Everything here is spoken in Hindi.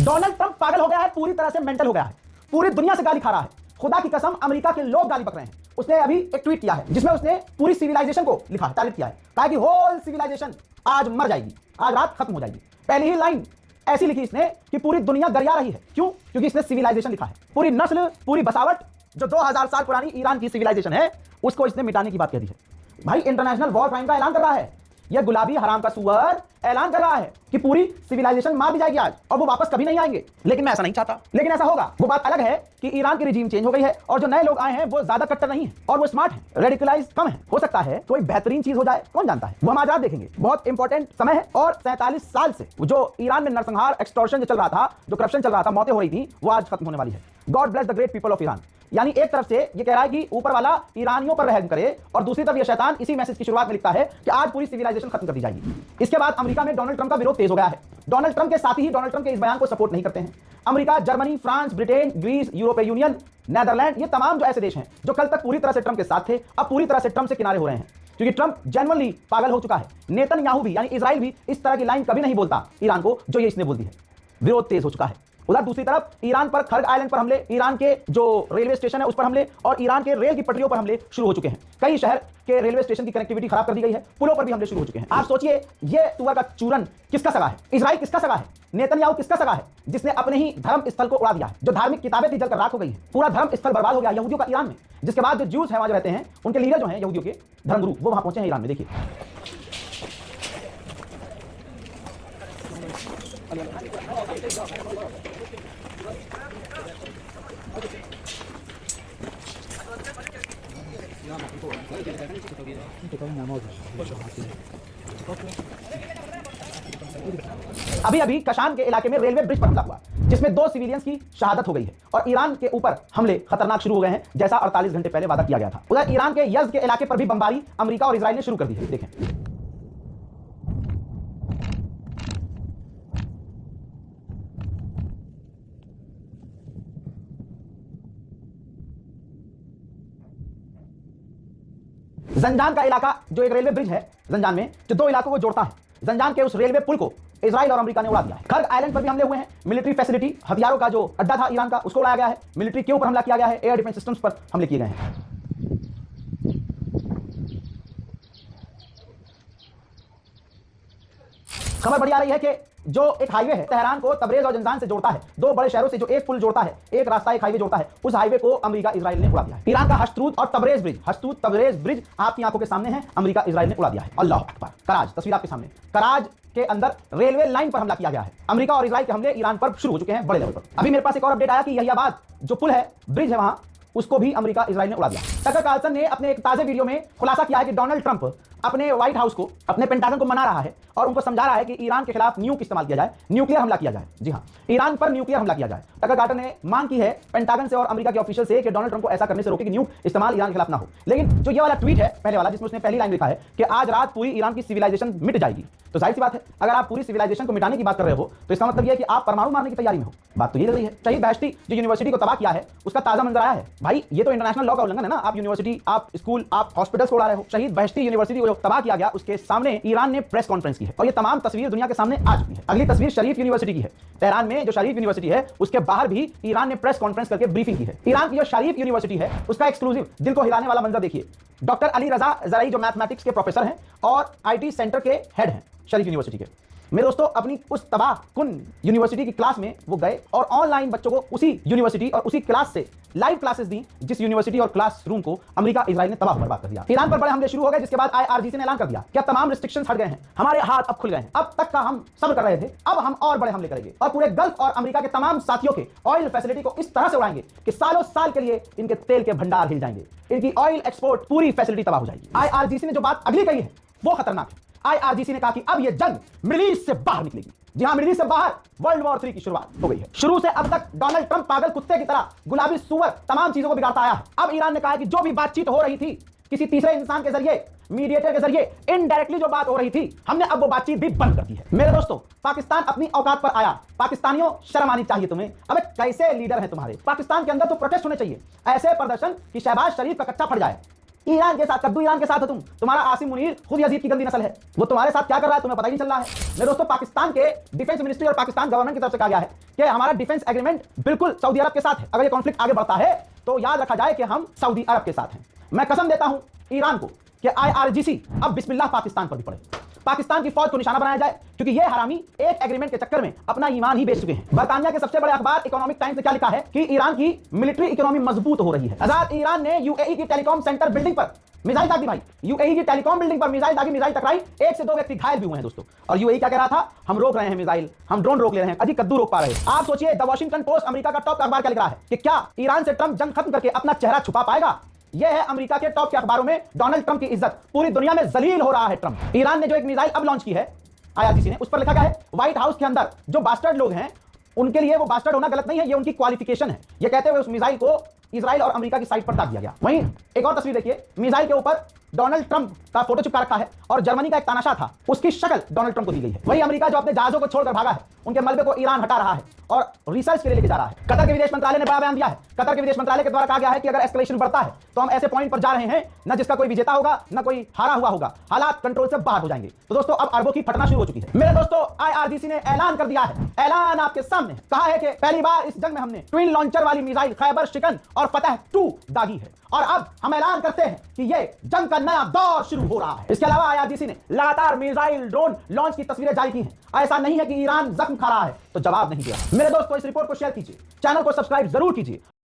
डोनाल्ड ट्रंप पागल हो गया है, पूरी तरह से मेंटल हो गया है, पूरी दुनिया से गाली खा रहा है। खुदा की कसम अमेरिका के लोग गाली पक रहे हैं। उसने अभी एक ट्वीट किया है जिसमें उसने पूरी सिविलाइजेशन को लिखा है, तारीफ किया है, कहा कि होल सिविलाइजेशन आज मर जाएगी, आज रात खत्म हो जाएगी। पहली ही लाइन ऐसी लिखी इसने कि पूरी दुनिया गरिया रही है। क्यों? क्योंकि इसने सिविलाइजेशन लिखा है। पूरी नस्ल, पूरी बसावट जो 2000 साल पुरानी ईरान की सिविलाइजेशन है उसको इसने मिटाने की बात कह दी है। भाई इंटरनेशनल वॉर क्राइम का ऐलान कर रहा है। यह गुलाबी हराम का सुअर ऐलान कर रहा है कि पूरी सिविलाइजेशन मार दी जाएगी आज और वो वापस कभी नहीं आएंगे। लेकिन मैं ऐसा नहीं चाहता, लेकिन ऐसा होगा। वो बात अलग है कि ईरान की रिजीम चेंज हो गई है और जो नए लोग आए हैं वो ज्यादा कट्टर नहीं है और वो स्मार्ट है, रेडिकलाइज कम है। हो सकता है कोई बेहतरीन चीज हो जाए, कौन जानता है। वो हम आज रात देखेंगे। बहुत इंपॉर्टेंट समय है और 47 साल से जो ईरान में नरसंहार, एक्सटॉर्शन जो चल रहा था, जो करप्शन चल रहा था, मौतें हो रही थी, वो आज खत्म होने वाली है। God bless the great people of Iran. यानी एक तरफ से ये कह रहा है कि ऊपर वाला ईरानियों पर रहम करे और दूसरी तरफ ये शैतान इसी मैसेज की शुरुआत में लिखता है कि आज पूरी सिविलाइजेशन खत्म कर दी जाएगी। इसके बाद अमेरिका में डोनाल्ड ट्रंप का विरोध तेज हो गया है। डोनाल्ड ट्रंप के साथी ही डोनाल्ड ट्रंप के इस बयान को सपोर्ट नहीं करते हैं। America, Germany, France, Britain, Greece, यूरोपीय यूनियन, नेदरलैंड, ये तमाम जो ऐसे देश हैं जो कल तक पूरी तरह से ट्रंप के साथ थे, अब पूरी तरह से ट्रंप से किनारे हो रहे हैं क्योंकि ट्रंप जेन्युइनली पागल हो चुका है। नेतन्याहू भी यानी इजराइल भी इस तरह की लाइन कभी नहीं बोलता ईरान को जो ये इसने बोल दी है। विरोध तेज हो चुका है। उधर दूसरी तरफ ईरान पर खर्ग आइलैंड पर हमले, ईरान के जो रेलवे स्टेशन है उस पर हमले और ईरान के रेल की पटरियों पर हमले शुरू हो चुके हैं। कई शहर के रेलवे स्टेशन की कनेक्टिविटी खराब कर दी गई है, पुलों पर भी हमले शुरू हो चुके हैं। आप सोचिए ये तुअर का चूरन किसका सगा है? इजराइल किसका सगा है? नेतन्याहू किसका सगा है जिसने अपने ही धर्म स्थल को उड़ा दिया है? जो धार्मिक किताबें थी जलकर राख हो गई है, पूरा धर्म स्थल बर्बाद हो गया यहूदियों का ईरान में। जिसके बाद जो ज्यूज हैं वहां जो रहते हैं, उनके लीडर जो हैं यहूदियों के धर्मगुरु, वो वहां पहुंचे हैं ईरान में। देखिए अभी अभी कशान के इलाके में रेलवे ब्रिज पर हमला हुआ जिसमें 2 सिविलियंस की शहादत हो गई है और ईरान के ऊपर हमले खतरनाक शुरू हो गए हैं जैसा 48 घंटे पहले वादा किया गया था। उधर ईरान के यज़्द के इलाके पर भी बमबारी अमेरिका और इजराइल ने शुरू कर दी है। देखें जंजान का इलाका जो एक रेलवे ब्रिज है, जंजान में जो 2 इलाकों को जोड़ता है, जंजान के उस रेलवे पुल को इजराइल और अमेरिका ने उड़ा दिया है। खर्ग आइलैंड पर भी हमले हुए हैं। मिलिट्री फैसिलिटी, हथियारों का जो अड्डा था ईरान का, उसको उड़ाया गया है। मिलिट्री के ऊपर हमला किया गया है। एयर डिफेंस सिस्टम्स पर हमले किए गए हैं। खबर बढ़ी आ रही है कि जो एक हाईवे है तेहरान को तबरेज और जंजान से जोड़ता है, 2 बड़े शहरों से जो एक पुल जोड़ता है, एक रास्ता, एक हाईवे जोड़ता है, उस हाईवे को अमेरिका इजराइल ने उड़ा दिया है। ईरान का हश्तरूद और तबरेज ब्रिज, हश्तरूद तबरेज ब्रिज आपकी आंखों के सामने है, अमेरिका इजराइल ने उड़ा दिया है। अल्लाह अकबर। कराज, तस्वीर आपके सामने, कराज के अंदर रेलवे लाइन पर हमला किया गया है। अमेरिका और इजराइल के हमले ईरान पर शुरू हो चुके हैं बड़े लेवल पर। अभी मेरे पास एक और अपडेट आया कि यहियाबाद जो पुल है, ब्रिज है वहां, उसको भी अमेरिका इजराइल ने उड़ा दिया। टकर कार्लसन ने अपने एक ताजे वीडियो में खुलासा किया है कि डोनाल्ड ट्रंप अपने व्हाइट हाउस को, अपने पेंटागन को मना रहा है और उनको समझा रहा है कि ईरान के खिलाफ न्यूक इस्तेमाल किया जाए, न्यूक्लियर हमला किया जाए। जी हां, ईरान पर न्यूक्लियर हमला किया जाए। टकर कार्लसन ने मांग की है पेंटागन से और अमेरिका के ऑफिशियल से कि डोनाल्ड ट्रंप को ऐसा करने से रोके कि न्यूक इस्तेमाल ईरान के खिलाफ ना हो। लेकिन जो ये वाला ट्वीट है पहले वाला, जिसमें उसने पहली लाइन लिखा है कि आज रात पूरी ईरान की सिविलाइजेशन मिट जाएगी, तो जाहिर सी बात है अगर आप पूरी सिविलाइजेशन को मिटाने की बात कर रहे हो तो इसका मतलब यह है कि आप परमाणु मारने की तैयारी में हो। बात तो ये लग रही है। शहीद बहश्ती जो यूनिवर्सिटी को तबाह किया है उसका ताजा मंजर आया है। भाई ये तो इंटरनेशनल लॉ का उल्लंघन है ना। आप यूनिवर्सिटी, आप स्कूल, आप हॉस्पिटल्स को उड़ा रहे हो। शहीद बहश्ती यूनिवर्सिटी को जो तबाह किया गया उसके सामने ईरान ने प्रेस कॉन्फ्रेंस की है और ये तमाम तस्वीर दुनिया के सामने आ चुकी है। अगली तस्वीर शरीफ यूनिवर्सिटी की है। तेहरान में जो शरीफ यूनिवर्सिटी है उसके बाहर भी ईरान ने प्रेस कॉन्फ्रेंस करके ब्रीफिंग की है। ईरान की जो शरीफ यूनिवर्सिटी है उसका एक्सक्लूसिव दिल को हिलाने वाला मंजर देखिए। डॉक्टर अली रजा जरई जो मैथमेटिक्स के प्रोफेसर हैं और आईटी सेंटर के हेड हैं शरीफ यूनिवर्सिटी के। मेरे दोस्तों अपनी उस तबाह कुन यूनिवर्सिटी की क्लास में वो गए और ऑनलाइन बच्चों को उसी यूनिवर्सिटी और उसी क्लास से लाइव क्लासेस दी जिस यूनिवर्सिटी और क्लासरूम को अमेरिका इजराइल ने तबाह बर्बाद कर दिया। ईरान पर बड़े हमले शुरू हो गए जिसके बाद आईआरजीसी ने ऐलान कर दिया कि अब तमाम रिस्ट्रिक्शंस हट गए हैं, हमारे हाथ अब खुल गए हैं। अब तक का हम सब्र कर रहे थे, अब हम और बड़े हमले करेंगे और पूरे गल्फ और अमेरिका के तमाम साथियों के ऑयल फैसिलिटी को इस तरह से उड़ाएंगे कि सालों साल के लिए इनके तेल के भंडार हिल जाएंगे, इनकी ऑयल एक्सपोर्ट पूरी फैसिलिटी तबाह हो जाएगी। आईआरजीसी ने जो बात अगली कही है वो खतरनाक है। आईआरजीसी ने कहा कि अब यह जंग मिडिल ईस्ट से बाहर निकलेगी। जी हां, मिडिल ईस्ट से बाहर वर्ल्ड वॉर 3 की शुरुआत हो गई है। शुरू से अब तक डोनाल्ड ट्रंप पागल कुत्ते की तरह, गुलाबी सुअर तमाम चीजों को बिगाड़ता आया है। अब ईरान ने कहा है कि जो भी बातचीत हो रही थी किसी तीसरे इंसान के जरिए, मीडिएटर के जरिए, इनडायरेक्टली जो बात हो रही थी, हमने अब वो बातचीत भी बंद कर दी है। मेरे दोस्तों, पाकिस्तान अपनी औकात पर आया। पाकिस्तानियों शर्म आनी चाहिए तुम्हें। अबे कैसे लीडर हैं तुम्हारे? पाकिस्तान के अंदर तो प्रोटेस्ट होने चाहिए, ऐसे प्रदर्शन कि शहबाज शरीफ का कच्चा फट जाए। ईरान के साथ कद्दू, ईरान के साथ हो तुम। तुम्हारा आसिम मुनीर खुद यजीद की गंदी नस्ल है, वो तुम्हारे साथ क्या कर रहा है तुम्हें पता ही नहीं चल रहा है। मेरे दोस्तों, पाकिस्तान के डिफेंस मिनिस्ट्री और पाकिस्तान गवर्नमेंट की तरफ से कहा गया है कि हमारा डिफेंस एग्रीमेंट बिल्कुल सऊदी अरब के साथ है। अगर ये कॉन्फ्लिक्ट आगे बढ़ता है तो याद रखा जाए कि हम सऊदी अरब के साथ हैं। मैं कसम देता हूं ईरान को कि IRGC अब बिस्मिल्लाह पाकिस्तान पर भी पड़े, पाकिस्तान की फौज को निशाना बनाया जाए, क्योंकि ये हरामी एक एग्रीमेंट के चक्कर में अपना ईमान ही बेच चुके हैं। बरतानिया के सबसे बड़े अखबार इकोनॉमिक टाइम्स ने क्या लिखा है कि ईरान की मिलिट्री इकोनॉमी मजबूत हो रही है। आजाद ईरान ने UAE की टेलीकॉम सेंटर बिल्डिंग पर मिसाइल दागी भाई, UAE की टेलीकॉम बिल्डिंग पर मिसाइल दागी, मिसाइल टकराई, 1 से 2 व्यक्ति घायल भी हुए हैं दोस्तों। और UAE क्या कह रहा था, हम रोक रहे हैं मिसाइल, हम ड्रोन रोक ले रहे हैं, अजी कद्दू रोक पा रहे हैं। आप सोचिए, द वॉशिंगटन पोस्ट अमेरिका का टॉप अखबार क्या लिख रहा है कि क्या ईरान से ट्रंप जंग खत्म करके अपना चेहरा छुपा पाएगा। यह है अमेरिका के टॉप के अखबारों में डोनाल्ड ट्रंप की इज्जत, पूरी दुनिया में जलील हो रहा है ट्रंप। ईरान ने जो एक मिसाइल अब लॉन्च की है IRGC ने, उस पर लिखा गया है व्हाइट हाउस के अंदर जो बास्टर्ड लोग हैं उनके लिए वो बास्टर्ड होना गलत नहीं है, ये उनकी क्वालिफिकेशन है। ये कहते हुए उस मिसाइल को इजराइल और अमेरिका की साइट पर दाग दिया गया। वहीं एक और तस्वीर देखिए, मिसाइल के ऊपर डोनाल्ड ट्रंप का फोटो चिपका रखा है और जर्मनी का एक तानाशाह था, उसकी शक्ल डोनाल्ड ट्रंप को दी गई है। वहीं अमेरिका जो अपने जहाजों को छोड़कर भागा है, उनके मलबे को ईरान हटा रहा है और रिसर्च के लिए लेके जा रहा है। कतर के विदेश मंत्रालय ने बड़ा बयान दिया है। कतर के विदेश मंत्रालय के द्वारा कहा गया है कि अगर एस्केलेशन बढ़ता है तो हम ऐसे पॉइंट पर जा रहे हैं न जिसका कोई विजेता होगा न कोई हारा हुआ होगा, हालात कंट्रोल से बाहर हो जाएंगे। तो दोस्तों, अब अरबों की फटना शुरू हो चुकी है। मेरे दोस्तों, IRGC ने ऐलान कर दिया है, ऐलान आपके सामने है। कहा है कि पहली बार इस जंग में हमने ट्विन लॉन्चर वाली मिसाइल खैबर शिकन और फतह 2 दागी है और अब हम ऐलान करते हैं कि ये जंग का नया दौर शुरू हो रहा है। इसके अलावा IRGC ने लगातार मिसाइल ड्रोन लॉन्च की तस्वीरें जारी की हैं। ऐसा नहीं है कि ईरान जख्म खा रहा है तो जवाब नहीं दिया। मेरे दोस्तों, इस रिपोर्ट को शेयर कीजिए, चैनल को सब्सक्राइब जरूर कीजिए।